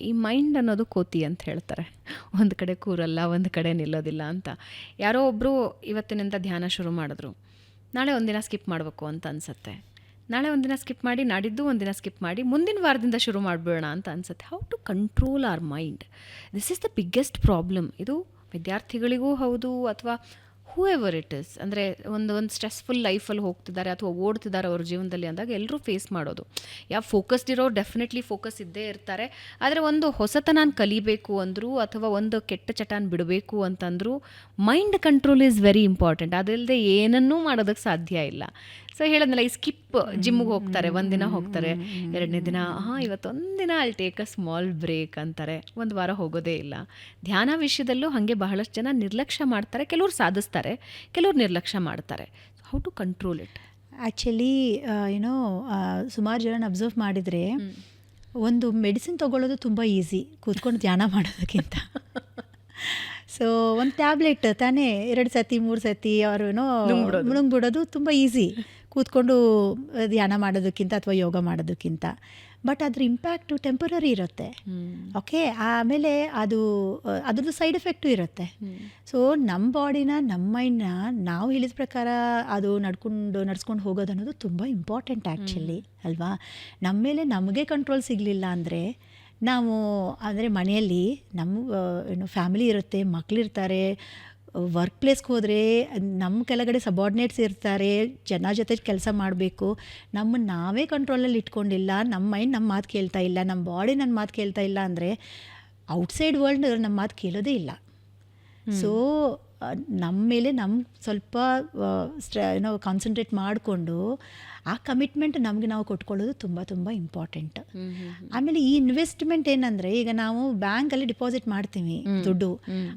ಈ ಮೈಂಡ್ ಅನ್ನೋದು ಕೋತಿ ಅಂತ ಹೇಳ್ತಾರೆ. ಒಂದು ಕಡೆ ಕೂರಲ್ಲ, ಒಂದು ಕಡೆ ನಿಲ್ಲೋದಿಲ್ಲ ಅಂತ. ಯಾರೋ ಒಬ್ಬರು ಇವತ್ತಿನಿಂದ ಧ್ಯಾನ ಶುರು ಮಾಡಿದ್ರು, ನಾಳೆ ಒಂದಿನ ಸ್ಕಿಪ್ ಮಾಡಬೇಕು ಅಂತ ಅನಿಸುತ್ತೆ, ನಾಳೆ ಒಂದಿನ ಸ್ಕಿಪ್ ಮಾಡಿ, ನಾಡಿದ್ದು ಒಂದಿನ ಸ್ಕಿಪ್ ಮಾಡಿ, ಮುಂದಿನ ವಾರದಿಂದ ಶುರು ಮಾಡಿಬಿಡೋಣ ಅಂತ ಅನಿಸುತ್ತೆ. How to control our mind, this is the biggest problem. ಇದು ವಿದ್ಯಾರ್ಥಿಗಳಿಗೂ ಹೌದು, ಅಥವಾ ಹೂ ಎವರ್ ಇಟ್ ಇಸ್. ಅಂದರೆ ಒಂದು ಸ್ಟ್ರೆಸ್ಫುಲ್ ಲೈಫಲ್ಲಿ ಹೋಗ್ತಿದ್ದಾರೆ ಅಥವಾ ಓಡ್ತಿದ್ದಾರೆ ಅವ್ರ ಜೀವನದಲ್ಲಿ ಅಂದಾಗ ಎಲ್ಲರೂ ಫೇಸ್ ಮಾಡೋದು. ಯಾವ ಫೋಕಸ್ಡ್ ಇರೋರು ಡೆಫಿನೆಟ್ಲಿ ಫೋಕಸ್ ಇದ್ದೇ ಇರ್ತಾರೆ. ಆದರೆ ಒಂದು ಹೊಸತನ ಕಲಿಬೇಕು ಅಂದರು ಅಥವಾ ಒಂದು ಕೆಟ್ಟ ಚಟಾನ್ ಬಿಡಬೇಕು ಅಂತಂದರೂ mind control is very important. ಅದಲ್ಲದೆ ಏನನ್ನೂ ಮಾಡೋದಕ್ಕೆ ಸಾಧ್ಯ ಇಲ್ಲ. ಸೊ ಹೇಳೋದ್ನಲ್ಲ, ಈ ಸ್ಕಿಪ್ ಜಿಮ್ಗೆ ಹೋಗ್ತಾರೆ, ಒಂದಿನ ಹೋಗ್ತಾರೆ, ಎರಡನೇ ದಿನ ಇವತ್ತೊಂದಿನ ಅಲ್ಲಿ ಟೇಕ್ ಅ ಸ್ಮಾಲ್ ಬ್ರೇಕ್ ಅಂತಾರೆ, ಒಂದು ವಾರ ಹೋಗೋದೇ ಇಲ್ಲ. ಧ್ಯಾನ ವಿಷಯದಲ್ಲೂ ಹಾಗೆ ಬಹಳಷ್ಟು ಜನ ನಿರ್ಲಕ್ಷ್ಯ ಮಾಡ್ತಾರೆ. ಕೆಲವ್ರು ಸಾಧಿಸ್ತಾರೆ, ಕೆಲವ್ರು ನಿರ್ಲಕ್ಷ್ಯ ಮಾಡ್ತಾರೆ. How to control it? Actually ಸುಮಾರು ಜನ ಅಬ್ಸರ್ವ್ ಮಾಡಿದರೆ ಒಂದು ಮೆಡಿಸಿನ್ ತೊಗೊಳ್ಳೋದು ತುಂಬ ಈಸಿ ಕೂತ್ಕೊಂಡು ಧ್ಯಾನ ಮಾಡೋದಕ್ಕಿಂತ. ಸೊ ಒಂದು ಟ್ಯಾಬ್ಲೆಟ್ ತಾನೇ 2 ಸತಿ 3 ಸತಿ ಅವರು ಮುಳುಗ್ಬಿಡೋದು ತುಂಬ ಈಸಿ ಕೂತ್ಕೊಂಡು ಧ್ಯಾನ ಮಾಡೋದಕ್ಕಿಂತ ಅಥವಾ ಯೋಗ ಮಾಡೋದಕ್ಕಿಂತ. ಬಟ್ ಅದ್ರ ಇಂಪ್ಯಾಕ್ಟು ಟೆಂಪರರಿ ಇರುತ್ತೆ. ಓಕೆ, ಆಮೇಲೆ ಅದ್ರದ್ದು ಸೈಡ್ ಎಫೆಕ್ಟು ಇರುತ್ತೆ. ಸೊ ನಮ್ಮ ಬಾಡಿನ, ನಮ್ಮ ಮೈಂಡ್ನ ನಾವು ಹೇಳಿದ ಪ್ರಕಾರ ಅದು ನಡ್ಸ್ಕೊಂಡು ಹೋಗೋದು ಅನ್ನೋದು ತುಂಬ ಇಂಪಾರ್ಟೆಂಟ್ ಆ್ಯಕ್ಚುಲಿ, ಅಲ್ವಾ? ನಮ್ಮ ಮೇಲೆ ನಮಗೆ ಕಂಟ್ರೋಲ್ ಸಿಗಲಿಲ್ಲ ಅಂದರೆ ನಾವು, ಅಂದರೆ ಮನೆಯಲ್ಲಿ ನಮ್ಮ ಫ್ಯಾಮಿಲಿ ಇರುತ್ತೆ, ಮಕ್ಕಳಿರ್ತಾರೆ, ವರ್ಕ್ ಪ್ಲೇಸ್ಗೆ ಹೋದರೆ ನಮ್ಮ ಕೆಳಗಡೆ ಸಬಾರ್ಡಿನೇಟ್ಸ್ ಇರ್ತಾರೆ, ಜನ ಜೊತೆ ಕೆಲಸ ಮಾಡಬೇಕು. ನಮ್ಮನ್ನು ನಾವೇ ಕಂಟ್ರೋಲಲ್ಲಿ ಇಟ್ಕೊಂಡಿಲ್ಲ, ನಮ್ಮ ಮೈಂಡ್ ನಮ್ಮ ಮಾತು ಕೇಳ್ತಾ ಇಲ್ಲ, ನಮ್ಮ ಬಾಡಿ ನನ್ನ ಮಾತು ಕೇಳ್ತಾ ಇಲ್ಲ ಅಂದರೆ ಔಟ್ಸೈಡ್ ವರ್ಲ್ಡ್ ನಮ್ಮ ಮಾತು ಕೇಳೋದೇ ಇಲ್ಲ. ಸೊ ನಮ್ಮ ಮೇಲೆ ಸ್ವಲ್ಪ ಕಾನ್ಸಂಟ್ರೇಟ್ ಮಾಡಿಕೊಂಡು ಆ ಕಮಿಟ್ಮೆಂಟ್ ನಮಗೆ ನಾವು ಕೊಟ್ಕೊಳ್ಳೋದು ತುಂಬ ತುಂಬ ಇಂಪಾರ್ಟೆಂಟ್. ಆಮೇಲೆ ಈ ಇನ್ವೆಸ್ಟ್ಮೆಂಟ್ ಏನಂದರೆ, ಈಗ ನಾವು ಬ್ಯಾಂಕಲ್ಲಿ ಡಿಪಾಸಿಟ್ ಮಾಡ್ತೀವಿ ದುಡ್ಡು,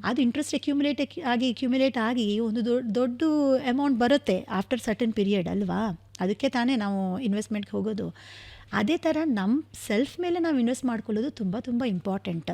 ಅದು ಇಂಟ್ರೆಸ್ಟ್ ಅಕ್ಯುಮುಲೇಟ್ ಆಗಿ ಒಂದು ದೊಡ್ಡ ಅಮೌಂಟ್ ಬರುತ್ತೆ ಆಫ್ಟರ್ ಸರ್ಟನ್ ಪೀರಿಯಡ್, ಅಲ್ವಾ? ಅದಕ್ಕೆ ತಾನೇ ನಾವು ಇನ್ವೆಸ್ಟ್ಮೆಂಟ್ಗೆ ಹೋಗೋದು. ಅದೇ ಥರ ನಮ್ಮ ಸೆಲ್ಫ್ ಮೇಲೆ ನಾವು ಇನ್ವೆಸ್ಟ್ ಮಾಡ್ಕೊಳ್ಳೋದು ತುಂಬ ತುಂಬ ಇಂಪಾರ್ಟೆಂಟ್.